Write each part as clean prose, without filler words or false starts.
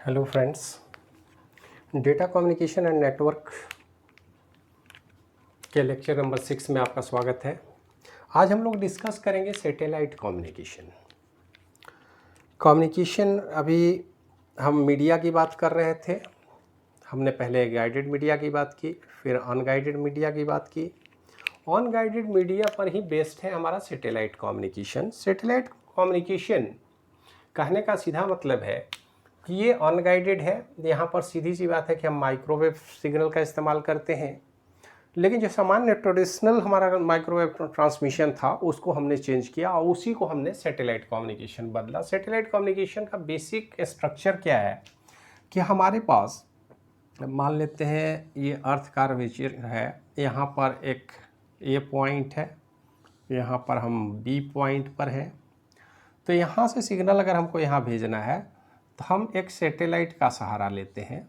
Hello friends, data communication and network के lecture number 6 में आपका स्वागत है। आज हम लोग डिस्कस करेंगे सैटेलाइट कम्युनिकेशन। अभी हम मीडिया की बात कर रहे थे। हमने पहले गाइडेड मीडिया की बात की, फिर अनगाइडेड मीडिया की बात की। अनगाइडेड मीडिया पर ही बेस्ड है हमारा सैटेलाइट कम्युनिकेशन। सैटेलाइट कम्युनिकेशन कहने का सीधा मतलब है कि ये अनगाइडेड है। यहाँ पर सीधी सी बात है कि हम माइक्रोवेव सिग्नल का इस्तेमाल करते हैं, लेकिन जो सामान्य ट्रेडिशनल हमारा माइक्रोवेव ट्रांसमिशन था उसको हमने चेंज किया और उसी को हमने सैटेलाइट कम्युनिकेशन बदला। सैटेलाइट कम्युनिकेशन का बेसिक स्ट्रक्चर क्या है कि हमारे पास मान लेते हैं ये अर्थ कर्वेचर है, यहाँ पर एक ए पॉइंट है, यहाँ पर हम बी पॉइंट पर हैं। तो यहाँ से सिग्नल अगर हमको यहाँ भेजना है तो हम एक सैटेलाइट का सहारा लेते हैं।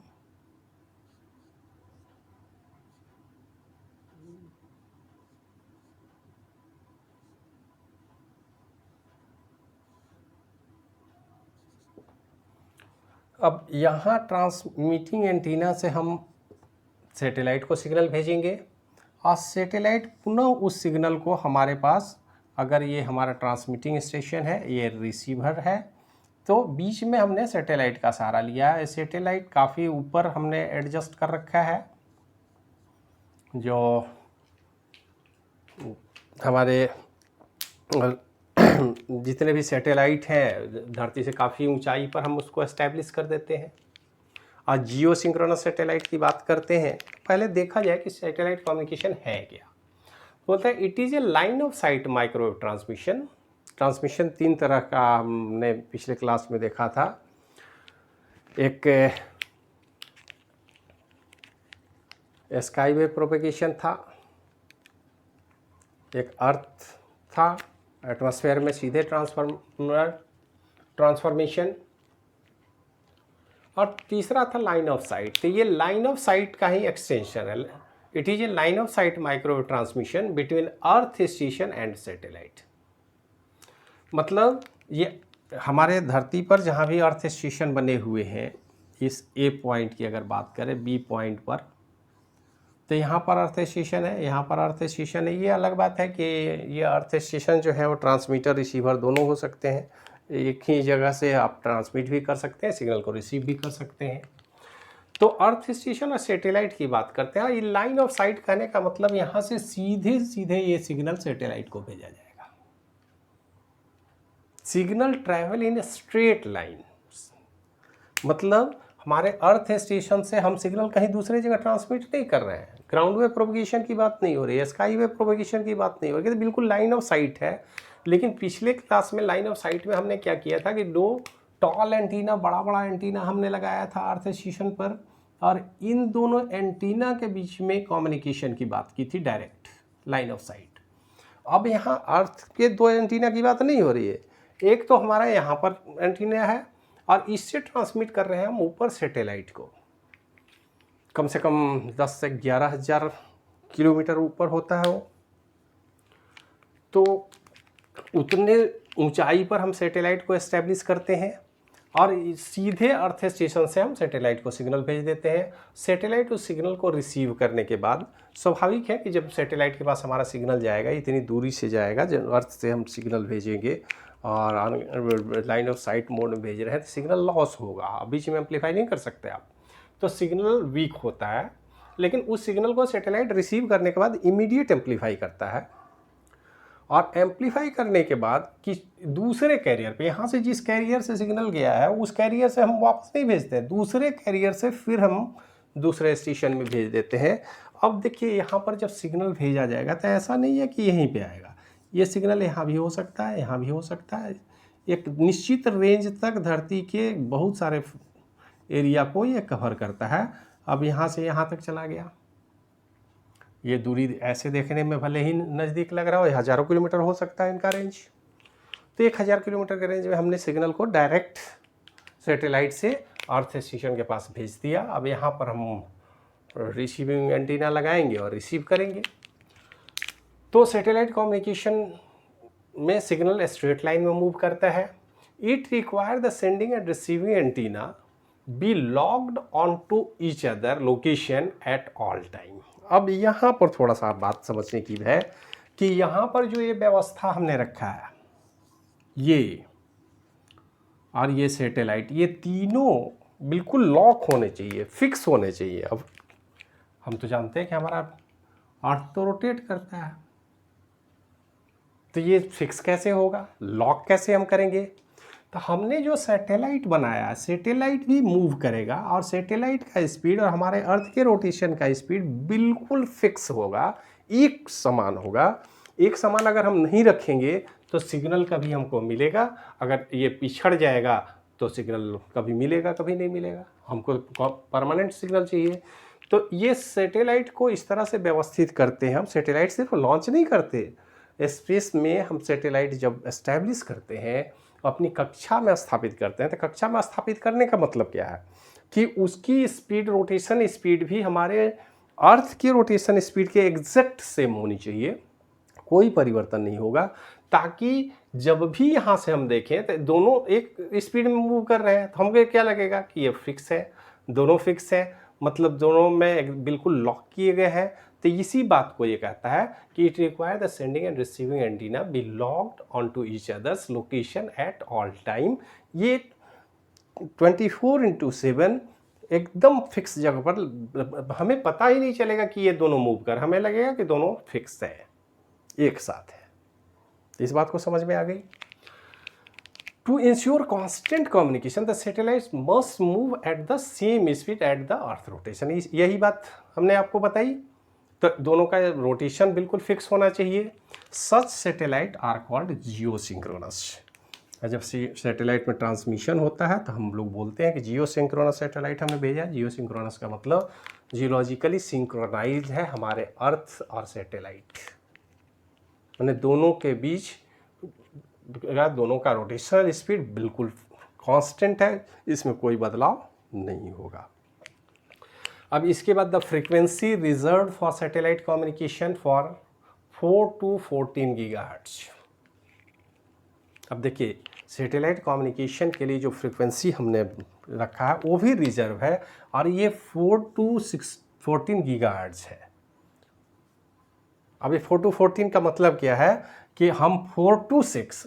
अब यहाँ ट्रांसमिटिंग एंटीना से हम सैटेलाइट को सिग्नल भेजेंगे और सैटेलाइट पुनः उस सिग्नल को हमारे पास, अगर ये हमारा ट्रांसमिटिंग स्टेशन है, ये रिसीवर है, तो बीच में हमने सैटेलाइट का सहारा लिया है। सैटेलाइट काफ़ी ऊपर हमने एडजस्ट कर रखा है। जो हमारे जितने भी सैटेलाइट हैं धरती से काफ़ी ऊंचाई पर हम उसको एस्टैब्लिश कर देते हैं। और जियो सिंक्रोनस सैटेलाइट की बात करते हैं, पहले देखा जाए कि सैटेलाइट कम्युनिकेशन है क्या। बोलता है it is a line of site microwave transmission तीन तरह का हमने पिछले क्लास में देखा था। एक स्काई वेव प्रोपेगेशन था, एक अर्थ था, एटमॉस्फेयर में सीधे ट्रांसफॉर्मेशन, और तीसरा था लाइन ऑफ साइट। तो ये लाइन ऑफ साइट का ही एक्सटेंशन है। It is a line of site microwave transmission between earth station and satellite. मतलब ये हमारे धरती पर जहाँ भी अर्थ स्टेशन बने हुए हैं, इस ए पॉइंट की अगर बात करें, बी पॉइंट पर, तो यहाँ पर अर्थ स्टेशन है, यहाँ पर अर्थ स्टेशन है। ये अलग बात है कि ये अर्थ स्टेशन जो है वो ट्रांसमीटर रिसीवर दोनों हो सकते हैं। एक ही जगह से आप ट्रांसमिट भी कर सकते हैं, सिग्नल को रिसीव भी कर सकते हैं। तो अर्थ स्टेशन और सैटेलाइट की बात करते हैं। ये लाइन ऑफ साइट कहने का मतलब यहाँ से सीधे सीधे ये सिग्नल सैटेलाइट को भेजा जाएगा। Signal travel in straight line, मतलब हमारे अर्थ स्टेशन से हम सिग्नल कहीं दूसरी जगह ट्रांसमिट नहीं कर रहे हैं। ग्राउंड वेव प्रोपगेशन की बात नहीं हो रही है, स्काई वेव प्रोपगेशन की बात नहीं हो रही है, तो बिल्कुल लाइन ऑफ साइट है। लेकिन पिछले क्लास में लाइन ऑफ साइट में हमने क्या किया था कि दो टॉल एंटीना, बड़ा बड़ा एंटीना हमने लगाया था अर्थ स्टेशन पर, और इन दोनों एंटीना के बीच में कम्युनिकेशन की बात की थी, डायरेक्ट लाइन ऑफ साइट। अब यहाँ अर्थ के दो एंटीना की बात नहीं हो रही है। एक तो हमारा यहाँ पर एंटीना है और इससे ट्रांसमिट कर रहे हैं हम ऊपर सैटेलाइट को। कम से कम 10 से 11 हज़ार किलोमीटर ऊपर होता है वो। तो उतने ऊंचाई पर हम सैटेलाइट को एस्टेब्लिश करते हैं और सीधे अर्थ स्टेशन से हम सैटेलाइट को सिग्नल भेज देते हैं। सैटेलाइट उस सिग्नल को रिसीव करने के बाद, स्वाभाविक है कि जब सैटेलाइट के पास हमारा सिग्नल जाएगा, इतनी दूरी से जाएगा, जब अर्थ से हम सिग्नल भेजेंगे और लाइन ऑफ साइट मोड में भेज रहे हैं तो सिग्नल लॉस होगा, बीच में एम्पलीफाई नहीं कर सकते आप, तो सिग्नल वीक होता है। लेकिन उस सिग्नल को सैटेलाइट रिसीव करने के बाद इमीडिएट एम्पलीफाई करता है, और एम्पलीफाई करने के बाद कि दूसरे कैरियर पे, यहाँ से जिस कैरियर से सिग्नल गया है उस कैरियर से हम वापस नहीं भेजते, दूसरे कैरियर से फिर हम दूसरे स्टेशन में भेज देते हैं। अब देखिए यहाँ पर जब सिग्नल भेजा जाएगा तो ऐसा नहीं है कि यहीं पे आएगा, ये सिग्नल यहाँ भी हो सकता है, यहाँ भी हो सकता है। एक निश्चित रेंज तक धरती के बहुत सारे एरिया को ये कवर करता है। अब यहाँ से यहाँ तक चला गया, ये दूरी ऐसे देखने में भले ही नज़दीक लग रहा हो, हज़ारों किलोमीटर हो सकता है इनका रेंज। तो 1000 किलोमीटर के रेंज में हमने सिग्नल को डायरेक्ट सैटेलाइट से अर्थ स्टेशन के पास भेज दिया। अब यहाँ पर हम रिसीविंग एंटीना लगाएंगे और रिसीव करेंगे। तो सैटेलाइट कम्युनिकेशन में सिग्नल स्ट्रेट लाइन में मूव करता है। It require the sending and receiving antenna be logged on to each other location at all time. अब यहाँ पर थोड़ा सा बात समझने की है कि यहाँ पर जो ये व्यवस्था हमने रखा है, ये और ये सैटेलाइट, ये तीनों बिल्कुल लॉक होने चाहिए, फिक्स होने चाहिए। अब हम तो जानते हैं कि हमारा अर्थ तो रोटेट करता है, तो ये फिक्स कैसे होगा, लॉक कैसे हम करेंगे? तो हमने जो सैटेलाइट बनाया, सैटेलाइट भी मूव करेगा और सैटेलाइट का स्पीड और हमारे अर्थ के रोटेशन का स्पीड बिल्कुल फिक्स होगा, एक समान होगा। एक समान अगर हम नहीं रखेंगे तो सिग्नल कभी हमको मिलेगा, अगर ये पिछड़ जाएगा तो सिग्नल कभी मिलेगा कभी नहीं मिलेगा। हमको परमानेंट सिग्नल चाहिए। तो ये सैटेलाइट को इस तरह से व्यवस्थित करते हैं हम। सैटेलाइट सिर्फ लॉन्च नहीं करते, स्पेस में हम सैटेलाइट जब एस्टैब्लिश करते हैं, अपनी कक्षा में स्थापित करते हैं, तो कक्षा में स्थापित करने का मतलब क्या है कि उसकी स्पीड, रोटेशन स्पीड भी हमारे अर्थ की रोटेशन स्पीड के एग्जैक्ट सेम होनी चाहिए, कोई परिवर्तन नहीं होगा, ताकि जब भी यहाँ से हम देखें तो दोनों एक स्पीड में मूव कर रहे हैं, तो हमको क्या लगेगा कि ये फिक्स है, दोनों फिक्स है, मतलब दोनों में बिल्कुल लॉक किए गए हैं। तो इसी बात को ये कहता है कि it require the sending and receiving antenna be locked on to each others location at all time. ये 24/7 एकदम फिक्स जगह पर, हमें पता ही नहीं चलेगा कि ये दोनों मूव कर, हमें लगेगा कि दोनों फिक्स है, एक साथ है। इस बात को समझ में आ गई? To ensure constant communication the satellites must move at the same speed at the earth rotation. यही बात हमने आपको बताई। तो दोनों का रोटेशन बिल्कुल फिक्स होना चाहिए। Such satellite are called geosynchronous. जब सैटेलाइट में ट्रांसमिशन होता है तो हम लोग बोलते हैं कि जियो सिंक्रोनस सैटेलाइट हमें भेजा। जियो सिंक्रोनस का मतलब जियोलॉजिकली सिंक्रोनाइज है हमारे अर्थ और सैटेलाइट, मैंने दोनों के बीच दोनों का रोटेशनल स्पीड बिल्कुल कांस्टेंट है, इसमें कोई बदलाव नहीं होगा। अब इसके बाद the frequency reserve for satellite communication for 4 to 14 gigahertz. अब देखिए सैटेलाइट कम्युनिकेशन के लिए जो फ्रीक्वेंसी हमने रखा है वो भी रिजर्व है, और ये 4 to 14 गीगाहर्ट्ज है। अब ये 4 to 14 का मतलब क्या है कि हम 4 to 6,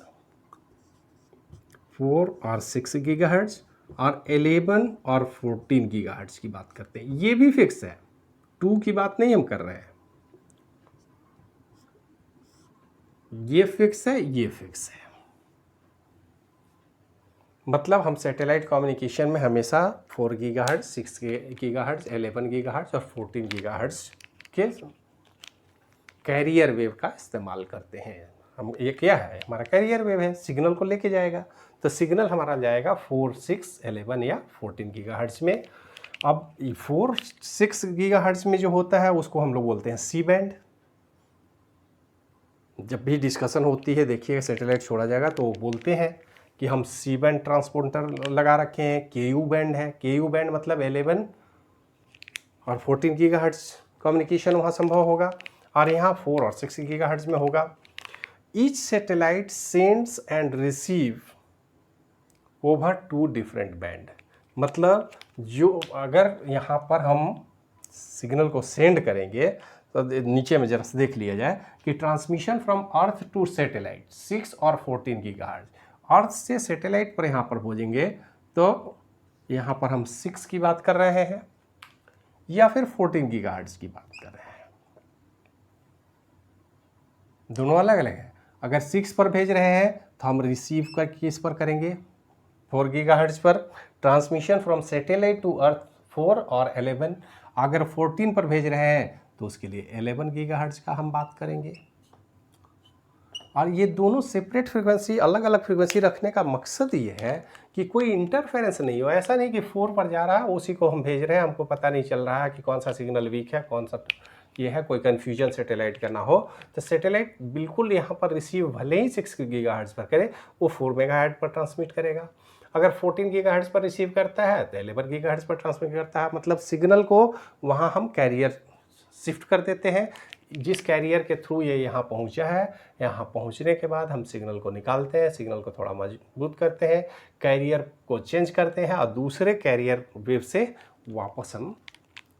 4 और 6 गीगाहर्ट्ज और 11 और 14 गीगाहर्ट्ज की बात करते हैं। ये भी फिक्स है, 2 की बात नहीं हम कर रहे हैं। ये फिक्स है, ये फिक्स है। मतलब हम सैटेलाइट कम्युनिकेशन में हमेशा 4 गीगाहर्ट्ज, 6 गीगाहर्ट्ज, 11 गीगाहर्ट्ज और 14 गीगाहर्ट्ज के कैरियर वेव का इस्तेमाल करते हैं। हम ये क्या है, हमारा कैरियर वेव है, सिग्नल को लेके जाएगा। तो सिग्नल हमारा जाएगा 4, 6, 11 या 14 गीगाहर्ट्ज में। अब 4, 6 गीगाहर्ट्ज में जो होता है उसको हम लोग बोलते हैं सी बैंड। जब भी डिस्कशन होती है, देखिए सैटेलाइट छोड़ा जाएगा तो बोलते हैं कि हम सी बैंड ट्रांसपोंडर लगा रखे हैं, केयू बैंड है। केयू बैंड मतलब 11 और 14 गीगाहर्ट्ज कम्युनिकेशन वहाँ संभव होगा, और यहाँ 4 और 6 गीगाहर्ट्ज में होगा। Each satellite sends and receive over 2 different band. मतलब जो अगर यहाँ पर हम सिग्नल को सेंड करेंगे तो नीचे में जरा से देख लिया जाए कि transmission from earth to satellite 6 और 14 गीगाहर्ट्ज, अर्थ से सैटेलाइट पर यहाँ पर भेजेंगे तो यहाँ पर हम 6 की बात कर रहे हैं या फिर 14 गीगाहर्ट्ज की बात कर रहे हैं, दोनों अलग अलग है। अगर 6 पर भेज रहे हैं तो हम रिसीव कर किस पर करेंगे, 4 गीगाहर्ट्ज पर। Transmission from satellite to earth 4 और 11। अगर 14 पर भेज रहे हैं तो उसके लिए 11 गीगाहर्ट्ज का हम बात करेंगे। और ये दोनों सेपरेट फ्रीक्वेंसी, अलग अलग फ्रीक्वेंसी रखने का मकसद ये है कि कोई इंटरफेरेंस नहीं हो। ऐसा नहीं कि 4 पर जा रहा है उसी को हम भेज रहे हैं, हमको पता नहीं चल रहा है कि कौन सा सिग्नल वीक है, कौन सा ये है, कोई कन्फ्यूजन सैटेलाइट का ना हो। तो सैटेलाइट बिल्कुल यहाँ पर रिसीव भले ही 6 गीगाहर्ट्ज पर करे, वो 4 मेगाहर्ट्ज पर ट्रांसमिट करेगा। अगर 14 गीगाहर्ट्ज पर रिसीव करता है तो 11 गीगाहर्ट्ज पर ट्रांसमिट करता है। मतलब सिग्नल को वहाँ हम कैरियर शिफ्ट कर देते हैं, जिस कैरियर के थ्रू ये यहाँ पहुँचा है, यहाँ पहुँचने के बाद हम सिग्नल को निकालते हैं, सिग्नल को थोड़ा मजबूत करते हैं, कैरियर को चेंज करते हैं और दूसरे कैरियर वेव से वापस हम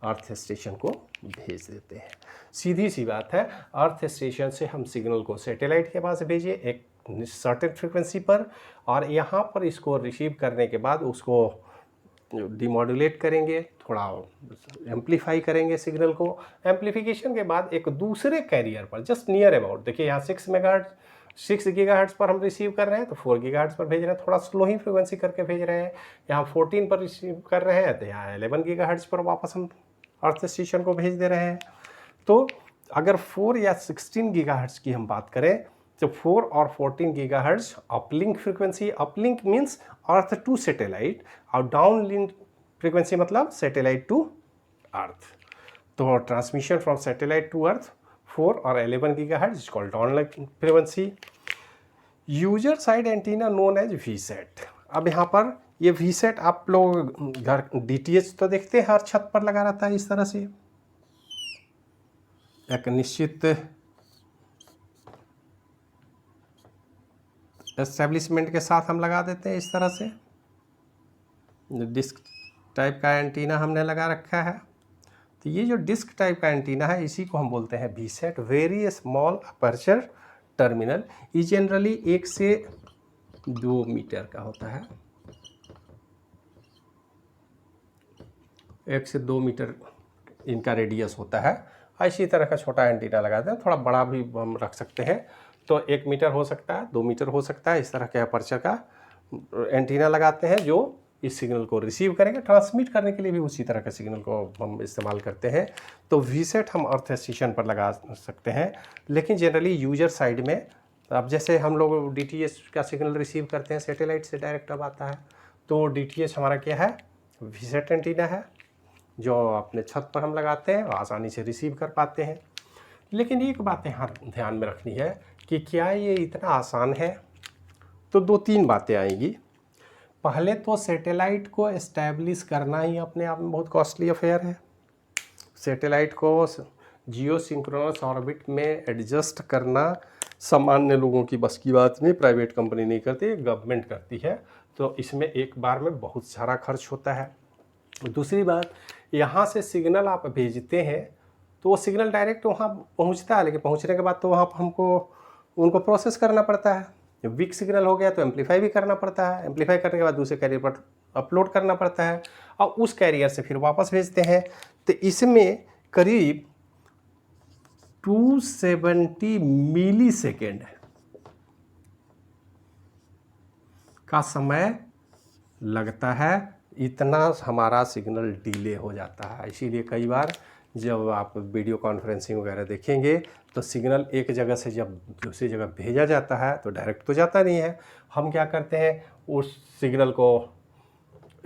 अर्थ स्टेशन को भेज देते हैं। सीधी सी बात है, अर्थ स्टेशन से हम सिग्नल को सैटेलाइट के पास भेजिए एक सर्टेन फ्रिक्वेंसी पर, और यहाँ पर इसको रिसीव करने के बाद उसको डिमॉड्यूलेट करेंगे, थोड़ा एम्पलीफाई करेंगे सिग्नल को। एम्पलीफिकेशन के बाद एक दूसरे कैरियर पर जस्ट नियर अबाउट, देखिए यहाँ 6 गीगाहर्ट्ज़ पर हम रिसीव कर रहे हैं तो 4 गीगाहर्ट्ज़ पर भेज रहे हैं, थोड़ा स्लो ही फ्रिक्वेंसी करके भेज रहे हैं। यहाँ 14 पर रिसीव कर रहे हैं तो यहाँ 11 गीगाहर्ट्ज़ पर वापस हम अर्थ स्टेशन को भेज दे रहे हैं। तो अगर 4 या 16 गीगाहर्ट्ज़ की हम बात करें तो 4 और 14 gigahertz uplink frequency, uplink means earth to satellite, और डाउनलिंक फ्रीक्वेंसी मतलब सैटेलाइट टू अर्थ। तो transmission from satellite to earth 4 और 11 gigahertz is called downlink frequency. User side antenna known as VSAT. अब यहाँ पर ये वीसेट आप लोग घर DTH तो देखते हैं हर छत पर लगा रहता है इस तरह से, एक निश्चित एस्टेब्लिशमेंट के साथ हम लगा देते हैं इस तरह से, डिस्क टाइप का एंटीना हमने लगा रखा है। तो ये जो डिस्क टाइप का एंटीना है इसी को हम बोलते हैं VSAT, very small aperture terminal. ये जनरली 1 से 2 मीटर का होता है, 1 से 2 मीटर इनका रेडियस होता है। इसी तरह का छोटा एंटीना लगाते हैं, थोड़ा बड़ा भी हम रख सकते हैं, तो 1 मीटर हो सकता है, 2 मीटर हो सकता है, इस तरह के अपर्चर का एंटीना लगाते हैं जो इस सिग्नल को रिसीव करेंगे। ट्रांसमिट करने के लिए भी उसी तरह के सिग्नल को हम इस्तेमाल करते हैं। तो वीसेट हम अर्थ स्टेशन पर लगा सकते हैं, लेकिन जनरली यूजर साइड में, अब जैसे हम लोग DTH का सिग्नल रिसीव करते हैं सैटेलाइट से डायरेक्ट अब आता है, तो DTH हमारा क्या है, वीसेट एंटीना है जो अपने छत पर हम लगाते हैं और आसानी से रिसीव कर पाते हैं। लेकिन एक बात यहाँ ध्यान में रखनी है कि क्या ये इतना आसान है, तो 2-3 बातें आएंगी। पहले तो सैटेलाइट को एस्टैब्लिश करना ही अपने आप में बहुत कॉस्टली अफेयर है। सैटेलाइट को जियो सिंक्रोनस ऑर्बिट में एडजस्ट करना सामान्य लोगों की बस की बात नहीं, प्राइवेट कंपनी नहीं करती, गवर्नमेंट करती है, तो इसमें एक बार में बहुत सारा खर्च होता है। दूसरी बात, यहाँ से सिग्नल आप भेजते हैं तो वो सिग्नल डायरेक्ट वहाँ पहुँचता है, लेकिन पहुँचने के बाद तो वहाँ हमको उनको प्रोसेस करना पड़ता है। वीक सिग्नल हो गया तो एम्पलीफाई भी करना पड़ता है, एम्पलीफाई करने के बाद दूसरे कैरियर पर अपलोड करना पड़ता है और उस कैरियर से फिर वापस भेजते हैं। तो इसमें करीब 270 मिली सेकेंड का समय लगता है, इतना हमारा सिग्नल डिले हो जाता है। इसीलिए कई बार जब आप वीडियो कॉन्फ्रेंसिंग वगैरह देखेंगे तो सिग्नल एक जगह से जब दूसरी जगह भेजा जाता है तो डायरेक्ट तो जाता नहीं है, हम क्या करते हैं उस सिग्नल को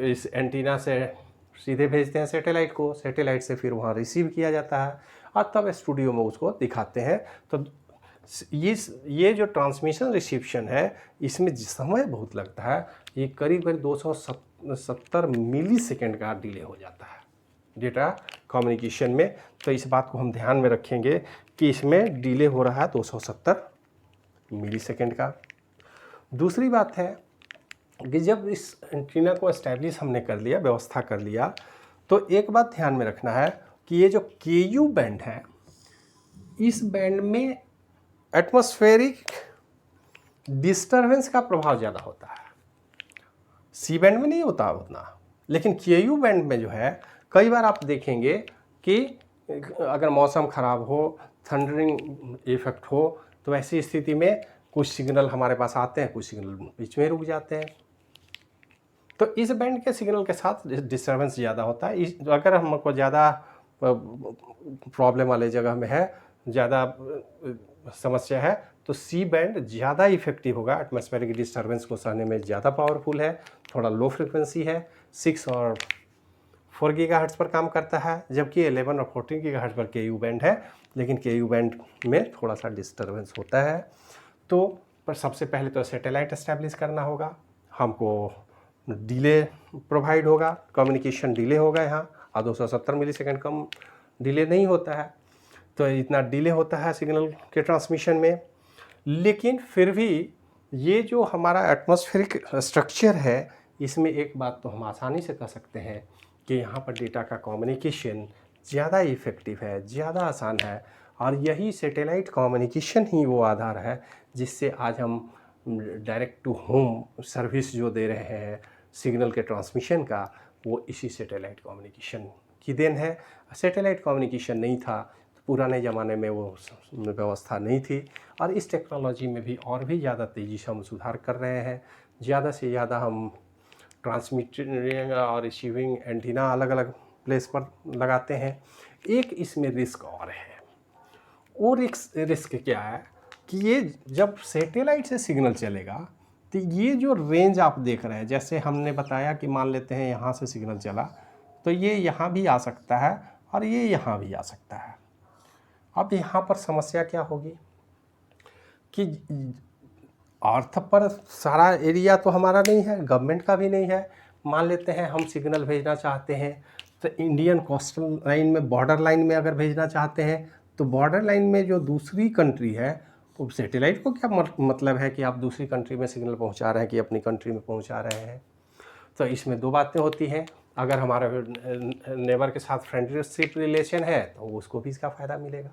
इस एंटीना से सीधे भेजते हैं सैटेलाइट को, सैटेलाइट से फिर वहाँ रिसीव किया जाता है और तब स्टूडियो में उसको दिखाते हैं। तो ये जो ट्रांसमिशन रिसेप्शन है इसमें समय बहुत लगता है, ये करीब 270 मिली सेकेंड का डिले हो जाता है डेटा कम्युनिकेशन में। तो इस बात को हम ध्यान में रखेंगे कि इसमें डिले हो रहा है 270 मिली सेकेंड का। दूसरी बात है कि जब इस एंटीना को एस्टैब्लिश हमने कर लिया, व्यवस्था कर लिया, तो एक बात ध्यान में रखना है कि ये जो KU बैंड है, इस बैंड में एटमॉस्फेरिक डिस्टरबेंस का प्रभाव ज़्यादा होता है, C बैंड में नहीं होता उतना। लेकिन KU बैंड में जो है, कई बार आप देखेंगे कि अगर मौसम ख़राब हो, थंडरिंग इफेक्ट हो, तो ऐसी स्थिति में कुछ सिग्नल हमारे पास आते हैं, कुछ सिग्नल बीच में रुक जाते हैं। तो इस बैंड के सिग्नल के साथ डिस्टर्बेंस ज़्यादा होता है। अगर हमको ज़्यादा प्रॉब्लम वाले जगह में है, ज़्यादा समस्या है, तो C बैंड ज़्यादा इफेक्टिव होगा, एटमॉस्फेरिक डिस्टर्बेंस को सहने में ज़्यादा पावरफुल है, थोड़ा लो फ्रिक्वेंसी है, 6 और 4 गीगाहर्ट्ज़ पर काम करता है, जबकि 11 और 14 गीगाहर्ट्ज़ पर KU बैंड है, लेकिन KU बैंड में थोड़ा सा डिस्टर्बेंस होता है। तो पर सबसे पहले तो सैटेलाइट एस्टैब्लिश करना होगा, हमको डिले प्रोवाइड होगा, कम्युनिकेशन डिले होगा यहाँ, और 270 मिली सेकेंड कम डिले नहीं होता है। तो इतना डिले होता है सिग्नल के ट्रांसमिशन में। लेकिन फिर भी ये जो हमारा एटमॉस्फेरिक स्ट्रक्चर है, इसमें एक बात तो हम आसानी से कह सकते हैं कि यहाँ पर डेटा का कम्युनिकेशन ज़्यादा इफ़ेक्टिव है, ज़्यादा आसान है। और यही सैटेलाइट कम्युनिकेशन ही वो आधार है जिससे आज हम डायरेक्ट टू होम सर्विस जो दे रहे हैं सिग्नल के ट्रांसमिशन का, वो इसी सैटेलाइट कम्युनिकेशन की देन है। सैटेलाइट कम्युनिकेशन नहीं था तो पुराने ज़माने में वो व्यवस्था नहीं थी, और इस टेक्नोलॉजी में भी और भी ज़्यादा तेज़ी से हम सुधार कर रहे हैं। ज़्यादा से ज़्यादा हम ट्रांसमिटिंग और रिसीविंग एंटीना अलग अलग प्लेस पर लगाते हैं। एक इसमें रिस्क और है। वो रिस्क क्या है कि ये जब सैटेलाइट से सिग्नल चलेगा तो ये जो रेंज आप देख रहे हैं, जैसे हमने बताया कि मान लेते हैं यहाँ से सिग्नल चला तो ये यहाँ भी आ सकता है और ये यहाँ भी आ सकता है। अब यहाँ पर समस्या क्या होगी कि अर्थ पर सारा एरिया तो हमारा नहीं है, गवर्नमेंट का भी नहीं है। मान लेते हैं हम सिग्नल भेजना चाहते हैं तो इंडियन कोस्टल लाइन में, बॉर्डर लाइन में अगर भेजना चाहते हैं तो बॉर्डर लाइन में जो दूसरी कंट्री है, वो सैटेलाइट को क्या मतलब है कि आप दूसरी कंट्री में सिग्नल पहुंचा रहे हैं कि अपनी कंट्री में पहुंचा रहे हैं। तो इसमें दो बातें होती हैं। अगर हमारे नेबर के साथ फ्रेंडशिप रिलेशन है तो उसको भी इसका फ़ायदा मिलेगा,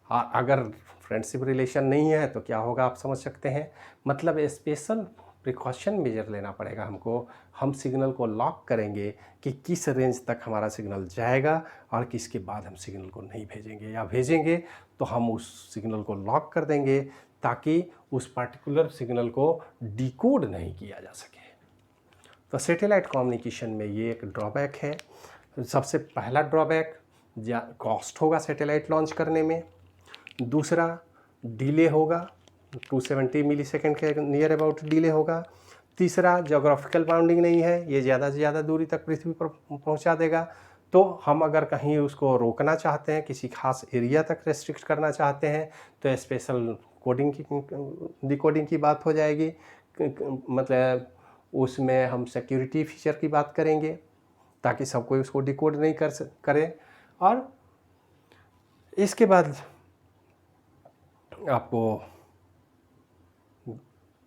और अगर फ्रेंडशिप रिलेशन नहीं है तो क्या होगा आप समझ सकते हैं। मतलब स्पेशल प्रिकॉशन मेजर लेना पड़ेगा हमको। हम सिग्नल को लॉक करेंगे कि किस रेंज तक हमारा सिग्नल जाएगा और किसके बाद हम सिग्नल को नहीं भेजेंगे, या भेजेंगे तो हम उस सिग्नल को लॉक कर देंगे ताकि उस पर्टिकुलर सिग्नल को डिकोड नहीं किया जा सके। तो सैटेलाइट कम्युनिकेशन में ये एक ड्रॉबैक है। सबसे पहला ड्रॉबैक कॉस्ट होगा सैटेलाइट लॉन्च करने में। दूसरा डिले होगा, 270 मिलीसेकंड के नियर अबाउट डिले होगा। तीसरा ज्योग्राफिकल बाउंडिंग नहीं है, ये ज़्यादा से ज़्यादा दूरी तक पृथ्वी पर पहुंचा देगा। तो हम अगर कहीं उसको रोकना चाहते हैं, किसी खास एरिया तक रेस्ट्रिक्ट करना चाहते हैं, तो स्पेशल कोडिंग की डिकोडिंग की बात हो जाएगी। मतलब उसमें हम सिक्योरिटी फीचर की बात करेंगे ताकि सब कोई उसको डिकोड नहीं करे। और इसके बाद आपको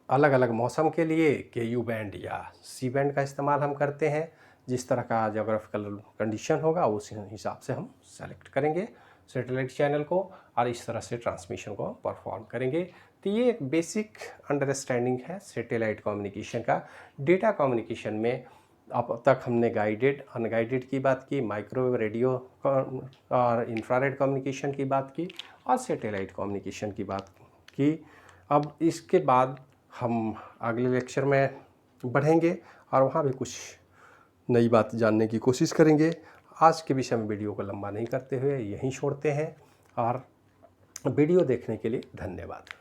अलग अलग मौसम के लिए KU बैंड या C बैंड का इस्तेमाल हम करते हैं। जिस तरह का जोग्राफिकल कंडीशन होगा उस हिसाब से हम सेलेक्ट करेंगे सैटेलाइट चैनल को, और इस तरह से ट्रांसमिशन को परफॉर्म करेंगे। तो ये एक बेसिक अंडरस्टैंडिंग है सैटेलाइट कम्युनिकेशन का। डेटा कम्युनिकेशन में अब तक हमने गाइडेड, अनगाइडेड की बात की, माइक्रोवेव, रेडियो और इंफ्रारेड कम्युनिकेशन की बात की, और सैटेलाइट कम्युनिकेशन की बात की। अब इसके बाद हम अगले लेक्चर में बढ़ेंगे और वहाँ भी कुछ नई बात जानने की कोशिश करेंगे। आज के विषय में वीडियो को लंबा नहीं करते हुए यहीं छोड़ते हैं, और वीडियो देखने के लिए धन्यवाद।